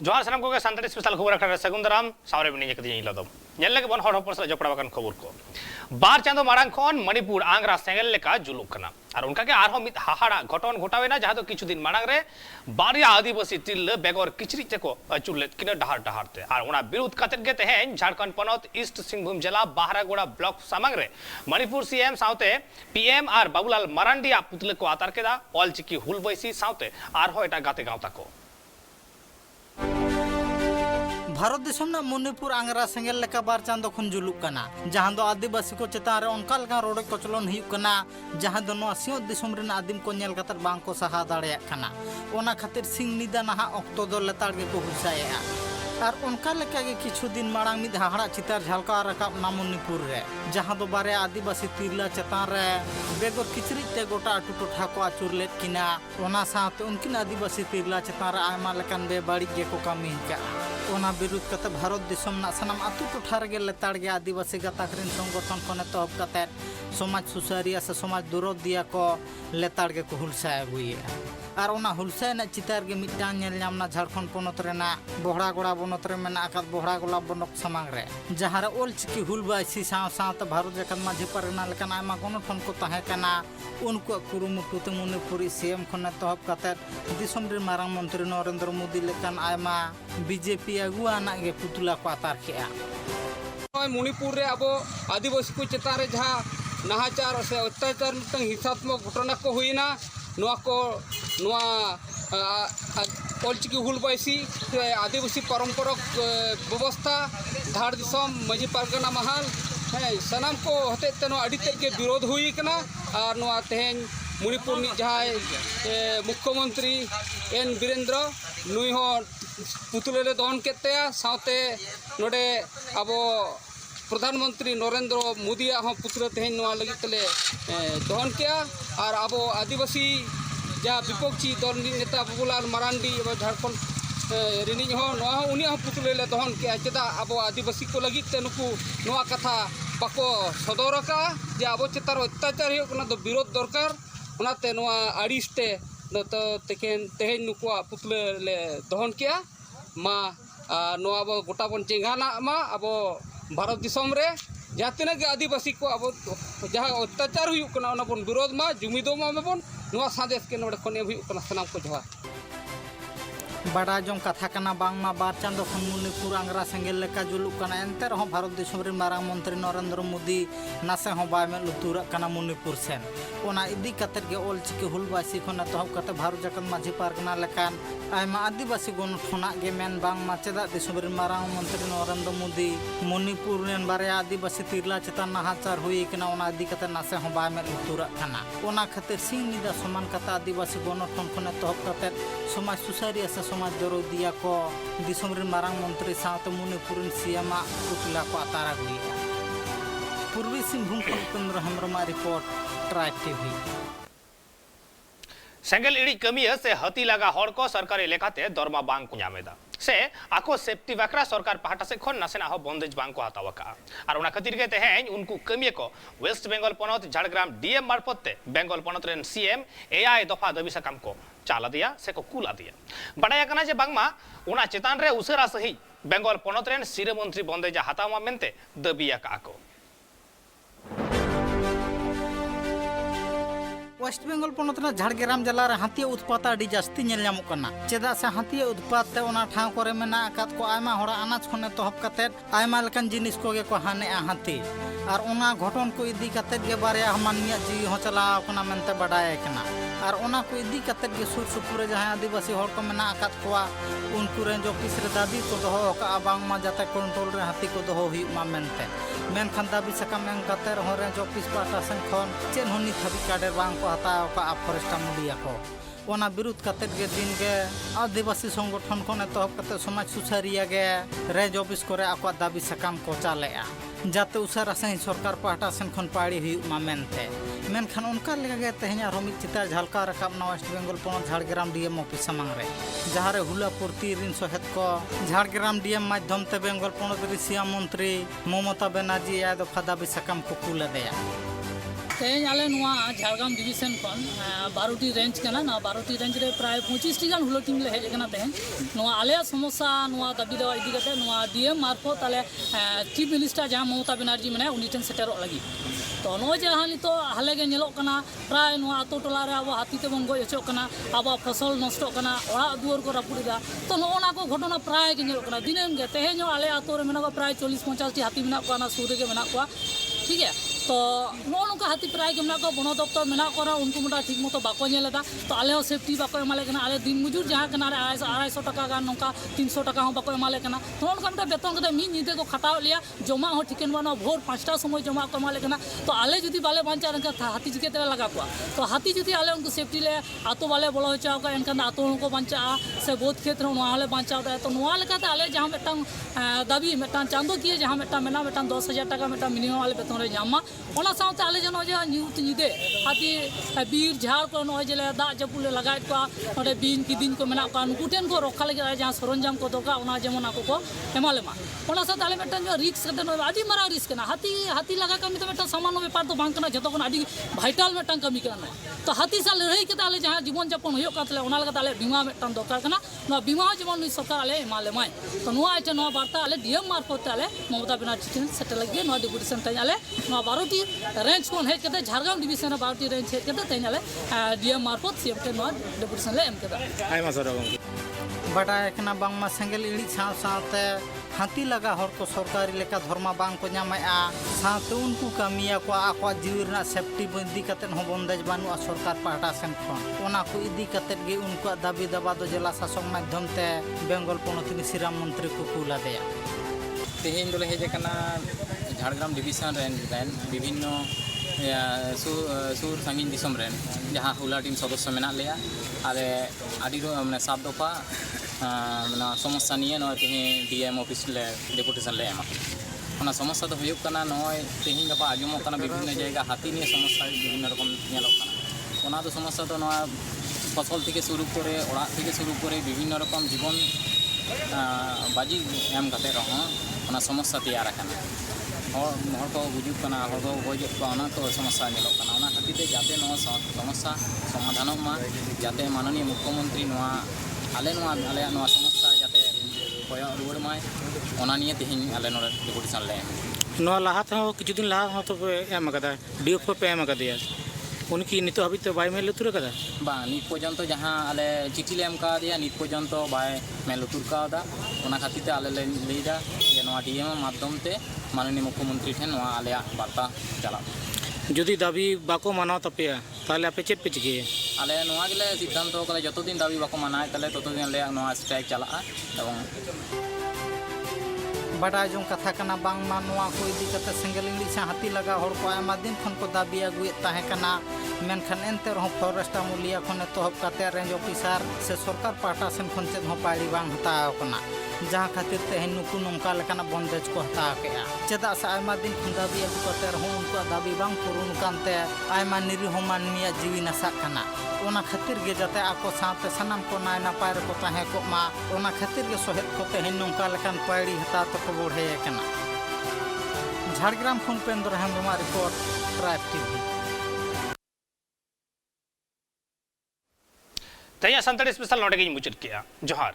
जोहार सानाम को सानताड़ी स्पेशल खबर अखड़ा सगुन दाराम सावरे बिनी जकती इलादम नेल बन हर हपर जपड़ा खबर को बार चांदो मारांग खन मणिपुर आंग्रा सेंगल लेका जुलुक कना और उनका के आरहो मित हाहाड़ा घटन घटावेना जहां दो किछु दिन मारांग रे बारिया आदिवासी तिल बेगर किचरी तेको अचुरलेत किना डहार डहारते और उना विरोध कातेत गे तेहेन झारखंड पनत ईस्ट सिंहभूम जिला बाहरागोड़ा ब्लॉक सामंग रे मणिपुर सीएम साउते पीएम और बाबूलाल मरांडिया पुतले को आतार केदा ऑलचिकी हुलबैसी साउते आरहो एटा गाते गांवता को भारत देश में मणिपुर आंग्रा सेंगल लेका बार चांदो खन जुलुक कना जहां दो आदिवासी को चेतान रे उनका लगा रोड कचलन हुयुक कना जहां दो नो सिंह दिसम रे आदिम को नेल कतर बांग को सहा दाड़े कना ओना खातिर सिंह निदा नहा अक्तो दो लेताड़ के को हुसाया और उनका लेका के किछु दिन मांग मिद हाहड़ा चितार झलका रकाब ना मणिपुर रे जहां दो बारे आदिवासी तिरला चेतान रे बेगर किचरी ते गोटा अटू टोठा को आचुर लेत किना ओना साथ उनकिन आदिवासी तिरला चेतान रे आयमा लेकान बेबाड़ी के को कमी का ओना विरुद्ध कते भारत दिसम ना सनाम आतु टोठा रे लेताड़ गे आदिवासी गाताकरिन संगठन कोने तहब कते समाज सुसारिया से समाज दुरोध दिया को लेताड़ के को हुलसा अगुइया और ओना हुलसा ना चितार गे मिटान नेल नामना झारखंड पनत रेना बोहड़ागोड़ा बनत रे मेना आकात बोहड़ागोड़ा बनक समांग रे जहां रे ऑलचिकी हुलबासी साथ भारत जकन माझी परगना लेकन आयमा गणठन को ताहे कना उनको कुरुमुटु ते मणिपुर सीएम खने तहब कते दिसम रे मारांग मंत्री नरेंद्र मोदी लेकन आयमा बीजेपी अगुआ ना गे पुतला को आतार खेआ मणिपुर रे अब आदिवासी को चेतान रे जहां नाहाचार से अत्याचार मिटन हिंसात्मक घटना को हुईना नोआ को नोआ ऑलचिकी हुलबासी आदिवासी परंपरा व्यवस्था धार दिसम माझी पारगना महल है सनाम को हते तनो अडिते के विरोध हुई कना और नोआ तेहेन मणिपुर नि जहां मुख्यमंत्री एन वीरेंद्र नुई हो पुतले रे दहन केतेया साथे नोडे अब प्रधानमंत्री नरेंद्र मोदी पुतले तेहेन नोआ लगी तले दहन किया और अब आदिवासी जहाँ विपक्षी दल नेता बाबूलाल मरांडी झारखंड रिनी उनी पुतले दहन के चेदा अब आदिवासी को लगी नुकू नोआ कथा बाको सदर का जे अब चेतार अत्याचार हो विरोध दरकार उनाते नोआ आड़िसते तो तेहेन नुकुआ पुतले दहन किया मा नोआ अब गोटा बन चेंगाना मा अब भारत दिसम रे जहाँ तीना के आदिवासी को अब जहाँ अत्याचार हुयुकना ओना बन विरोध मा जुमिदो मा बन नोआ सादेश के नोडे खने हुयुकना सनाम को जोहार बड़ा जों कथा कना बांगमा बार चांदो खन मणिपुर आंग्रा सेंगल लेका जुलुक कना एंते रहो भारत देशम रे मारांग मंत्री नरेंद्र मोदी नासे हो बाय में लुतुर कना मणिपुर सेन ओना इदी कतर के ऑलचिकी हुलबासी खन तहब कते भारत जकन माझी पारगना लेकान आयमा आदिवासी गण ठोना गे मेन बांगमा चेदा देशम रे मारांग मंत्री नरेंद्र मोदी मणिपुर रेन बारे आदिवासी तिरला चेतान नाहाचार हुई कना ओना इदी कते नासे हो बाय में लुतुर कना ओना खातिर सिंह निदा समान कता आदिवासी गण ठन खन तहब कते समाज सुसारिया से समाज दरोदिया को दिसम रे मारांग मंत्री साथ मणिपुर सीएम पुतला को आतारा हुई पूर्वी सिंहभूम केंद्र हेम्ब्रमा रिपोर्ट ट्राइब टीवी सेंगल इड़ी कमिया से हती लगा हर को सरकारी लेखाते दरमा बांग को नामेदा से आको सेफ्टी बकरा सरकार पहाटा से खन नासेना हो बंदेज बांग को हातावका और उना खातिर के तेहेन उनको कमिया को वेस्ट बंगाल पनत झाड़ग्राम डीएम मार्फते बंगाल पनत रेन सीएम एआई दफा दबी सकम को चाला दिया से को कुला दिया बड़ाया कना जे बांगमा उना चेतान रे उसरा सही बंगाल पनत रेन सिरे मंत्री बंदेज हातामा मेनते दबिया काको वेस्ट बंगाल पनतना झाड़ग्राम जिला रे हाथी उत्पात अड़ी जास्ती नेल नामो कना चेदा से हाथी उत्पात ते ओना ठाव करे मेना आकात को आयमा होड़ा अनाज खने तहब कते आयमा लकन जिनिस को गे को हाने हाथी और ओना घटन को इदी कते गे बारे माननिया जी हो चला कना मेनते बडाय कना और ओना को इदी कते गे सुर सुपुर जहां आदिवासी होड़ को मेना आकात कोआ उनको रेंज ऑफिस रे दाबी को दोहो का बांग मा जाते कंट्रोल रे हाथी को दोहो हुई मा मेनते मेनखान दाबी सकम एम कते रहो रेंज ऑफिस पाटा सन खन चेन होनी थबी काडे बांग को हताव का फॉरेस्ट मुडिया को ओना विरुद्ध कते गे दिन गे आदिवासी संगठन को तहब कते समाज सुसारिया गे रेंज ऑफिस करे आको दाबी सकम को चालेआ जाते उसरा से सरकार पाटा सेन खन पाड़ी हुई मा मेनते मेनखान उनका लगे तेहኛ रमित चिता झलका रकाब ना वेस्ट बंगाल पनत झाड़ग्राम डीएम ऑफिस सामंग रे जहां रे हुलापुरती रिन सहेत को झाड़ग्राम डीएम माध्यम ते बंगाल पनत रे सीएम मंत्री ममता बनर्जी या दफा दाबी सकम को कुल देया तेज आले झाड़ग्राम डिविशन खन 12टी रेंज कना ना 12टी रेंज रे प्राय 25टी गान हुलो टीम ले हेज कना तेज आले समस्या दाबी देवा इदी कते डीएम मार्फत आले चीफ मिनिस्टर जहाँ ममता बनर्जी मैंने उनी ठेन सेटेरो लगी तो नो जहाँ नितो हाले गे नेलोग कना प्राय आतो टोला रे अब हाथी तेबन गज हचोग कना अब फसल नष्ट कना ओड़ा दुआर को रापुड़ा तो नोना को घटना प्राय गे नेलोग कना दिनम गे तेज आले आतो रे मेना प्राय 40-50 टी हाथी मेना को सूर गे मेना को ठीक है तो नौका हाथी प्राय के मेना वन दफ्तर मेना को उनको मोटा ठीक मतो बाको नेलेदा तो आले हो सेफ्टी बाको एमाले कना आले दिन मजूर जहाँ कना 250 टाका गान नौका 300 टाका हो बाको एमाले कना तो नौका मोटा बेतन कते मी नीते को खटाव लिया जमा हो ठिकन बानो भोर 5टा समय जमा को एमाले कना तो आले जुदी बाले बांचा रंका हाथी जिके तेला लगा को तो हाथी जुदी आले उनको सेफ्टी ले आतो वाले बोलो होचा का एनकन आतो को बांचा से बोध क्षेत्र नोआले बांचा तो नोआ लेकाते आले जहाँ मेटांग दाबी मेटांग चांदो किए जहाँ मेटांग मेना मेटांग 10,000 टाका मेटांग मिनिमम वाले बेतन रे जामा ओना साउते आले जनो जे न्यूट निदे हाथी बीर झाड़ को नो जेले दा जपुले लगाय को ओडे बिन किदिन को मेना को नुकुटेन को रखा लगे जहाँ सरंजाम को दोका ओना जेमन आको को एमालेमा ओना साथ आले मेटांग जो रिस्क कते नो आदि मारा रिस्क ना हाथी लगा कमी तो मेटांग सामान्य व्यापार तो बांग कना जतो को आदि भाइटल मेटांग कमी कना तो हाथी साल लड़ाई के आले जहाँ जीवन यापन होयो कातले ओना लगा आले बीमा मेटांग दरकार कना नो बीमा जीवन सरकार आले एमाले माय तो नो आइटे नो बार्ता आले डीएम मार्फत आले ममता बनर्जी ठेन सेटल लगे नो डिपुटेशन तय आले नो 12टी रेंज को हेज के झाड़ग्राम डिविशन 12टी रेंज हेज के तेज आले डीएम मार्फत सीएम के नो डिपुटेशन ले एम के बाडाय कना बांगमा सेंगेल इड़ी साव सावते हाथी लगा हर को सरकारी लेका धर्मा बांग को ᱧᱟᱢᱮᱜᱼᱟ साथ उनको कमिया को आको जीव रना सेफ्टी इदी कतेन हो बंदेज बानुआ सरकार पाहटा सेन खन ओना को इदी कतेत गे उनको दाबी दाबा दो जिला शासक माध्यम ते बेंगल पोनोत श्रीराम मंत्री को कुला देया तेहेन दोले हेज कना झाड़ग्राम डिविशन रेन विभिन्न सूर सांगिन दिसम रेन जहाँ हुला टीम सदस्य मेना लेया आले आदि माने 7 दफा समस्या निये नो तेहेन डीएम ऑफिस ले डिपुटेशन ले एमा ओना समस्या तो हुयुग कना नय तेहेन गपा आजमो कना विभिन्न जायगा हाथी निये समस्या विभिन्न रकम नेलोग कना ओना तो समस्या तो नवा फसल থেকে শুরু করে ওড়া থেকে শুরু করে বিভিন্ন রকম জীবন बाजी एम कते रहो ओना समस्या तैयार आकना हर को गुजुग कना हर को गज ओना तो समस्या नेलोग कना ओना खातिर ते जाते नो समस्या समाधान मा जाते माननीय मुख्यमंत्री नोआ आले नो समस्या जाते कोय रुवाड़ माय ओना निये तेहिन आले नो डिपुटेशन ले नो लाहा तो किछु दिन लाहा हो तो एम कदा डीएफओ पे एम कदिया उनकी नितो अभी तो बाय में लुतुर कदा बा नित पर्यंत जहाँ आले चिठी ले एम का दिया नित पर्यंत बाय में लुतुर का दा ओना खातिर ते आले ले लेदा जे नोआ डीएम माध्यम ते माननीय मुख्यमंत्री ठेन नोआ आले बार्ता चला जुदी दाबी बाको मानाव तपेया ताले आपे चेत पे चिकिए आले नोआ गेले सिद्धांत कले जतो दिन दाबी बाको मानाय तले ततो दिन ले नोआ स्ट्राइक चला एवं बाडा जों कथा कना बांगमा नोआ को इदी कते सेंगेल इड़ी सा हाथी लगा हर को आमा दिन खन को दाबी अगुए ताहे कना मेनखान एनते रहो फॉरेस्ट अमुलिया खने तोहब कते रेंज ऑफिसर से सरकार पाटा सेन खन चेद हो पाड़ी बांग हताव कना जहाँ खातिर तेहन नुकु नोंका लेकाना बंदेज को हताव केया चेदा सा आमा दिन खन दाबी अगु कते रहो उनको दाबी बांग पुरुन कानते आमा निरीह मानमिया जीवी नसा कना ओना खातिर गे जाते आको साथे सनम को नाय नापाय रे को ताहे को मा ओना खातिर गे सोहेत को तेहन नोंका लेकान पाड़ी हता तो को बढ़े कना झाड़ग्राम खन पेंद्र हेमब्रम रिपोर्ट ट्राइब टीवी तैया संतड़ी स्पेशल नोटे मुचद किया जोहार।